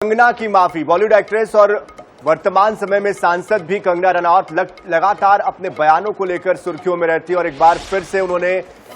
कंगना की माफी। बॉलीवुड एक्ट्रेस और वर्तमान समय में सांसद भी कंगना रनौत लगातार अपने बयानों को लेकर सुर्खियों में रहती है और एक बार फिर से उन्होंने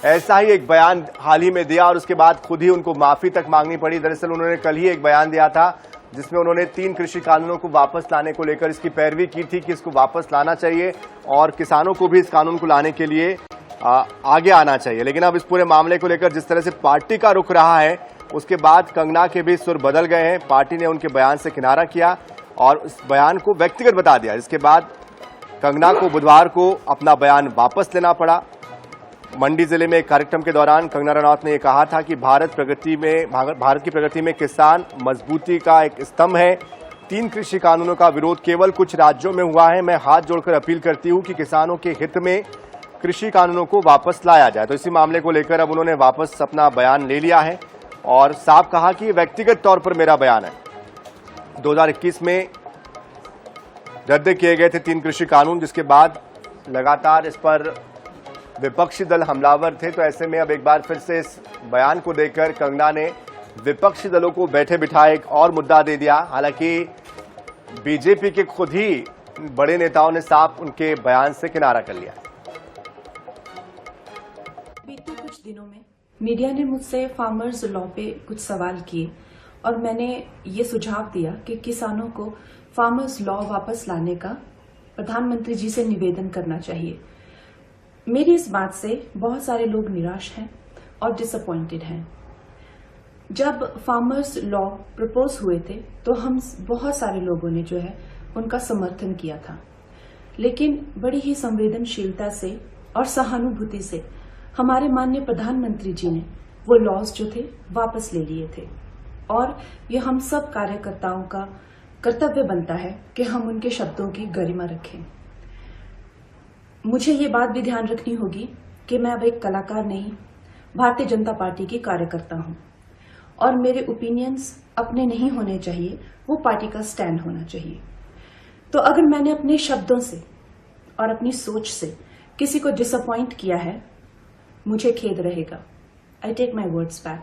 ऐसा ही एक बयान हाल ही में दिया और उसके बाद खुद ही उनको माफी तक मांगनी पड़ी। दरअसल उन्होंने कल ही एक बयान दिया था जिसमें उन्होंने 3 कृषि कानूनों को वापस लाने को लेकर इसकी पैरवी की थी कि इसको वापस लाना चाहिए और किसानों को भी इस कानून को लाने के लिए आगे आना चाहिए। लेकिन अब इस पूरे मामले को लेकर जिस तरह से पार्टी का रुख रहा है उसके बाद कंगना के भी सुर बदल गए हैं। पार्टी ने उनके बयान से किनारा किया और उस बयान को व्यक्तिगत बता दिया, जिसके बाद कंगना को बुधवार को अपना बयान वापस लेना पड़ा। मंडी जिले में एक कार्यक्रम के दौरान कंगना रनौत ने यह कहा था कि भारत की प्रगति में किसान मजबूती का एक स्तंभ है। 3 कृषि कानूनों का विरोध केवल कुछ राज्यों में हुआ है। मैं हाथ जोड़कर अपील करती हूं कि किसानों के हित में कृषि कानूनों को वापस लाया जाए। तो इसी मामले को लेकर अब उन्होंने वापस अपना बयान ले लिया है और साफ कहा कि व्यक्तिगत तौर पर मेरा बयान है। 2021 में रद्द किए गए थे 3 कृषि कानून, जिसके बाद लगातार इस पर विपक्षी दल हमलावर थे। तो ऐसे में अब एक बार फिर से इस बयान को देखकर कंगना ने विपक्षी दलों को बैठे बिठाए एक और मुद्दा दे दिया। हालांकि बीजेपी के खुद ही बड़े नेताओं ने साफ उनके बयान से किनारा कर लिया। बीते कुछ दिनों में मीडिया ने मुझसे फार्मर्स लॉ पे कुछ सवाल किए और मैंने ये सुझाव दिया कि किसानों को फार्मर्स लॉ वापस लाने का प्रधानमंत्री जी से निवेदन करना चाहिए। मेरी इस बात से बहुत सारे लोग निराश हैं और डिसअपॉइंटेड हैं। जब फार्मर्स लॉ प्रपोज हुए थे तो हम बहुत सारे लोगों ने जो है उनका समर्थन किया था, लेकिन बड़ी ही संवेदनशीलता से और सहानुभूति से हमारे माननीय प्रधानमंत्री जी ने वो लॉज जो थे वापस ले लिए थे और ये हम सब कार्यकर्ताओं का कर्तव्य बनता है कि हम उनके शब्दों की गरिमा रखें। मुझे ये बात भी ध्यान रखनी होगी कि मैं अब एक कलाकार नहीं, भारतीय जनता पार्टी की कार्यकर्ता हूं और मेरे ओपिनियंस अपने नहीं होने चाहिए, वो पार्टी का स्टैंड होना चाहिए। तो अगर मैंने अपने शब्दों से और अपनी सोच से किसी को डिसअपॉइंट किया है, मुझे खेद रहेगा। I take my words back.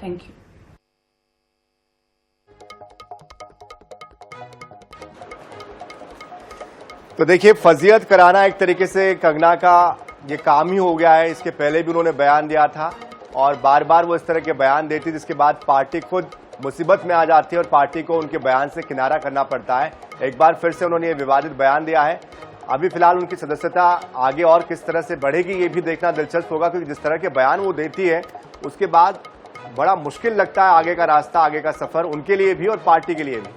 Thank you. तो देखिए, फजीयत कराना एक तरीके से कंगना का ये काम ही हो गया है। इसके पहले भी उन्होंने बयान दिया था और बार बार वो इस तरह के बयान देती, जिसके बाद पार्टी खुद मुसीबत में आ जाती है और पार्टी को उनके बयान से किनारा करना पड़ता है। एक बार फिर से उन्होंने ये विवादित बयान दिया है। अभी फिलहाल उनकी सदस्यता आगे और किस तरह से बढ़ेगी ये भी देखना दिलचस्प होगा, क्योंकि जिस तरह के बयान वो देती है उसके बाद बड़ा मुश्किल लगता है आगे का रास्ता, आगे का सफर उनके लिए भी और पार्टी के लिए भी।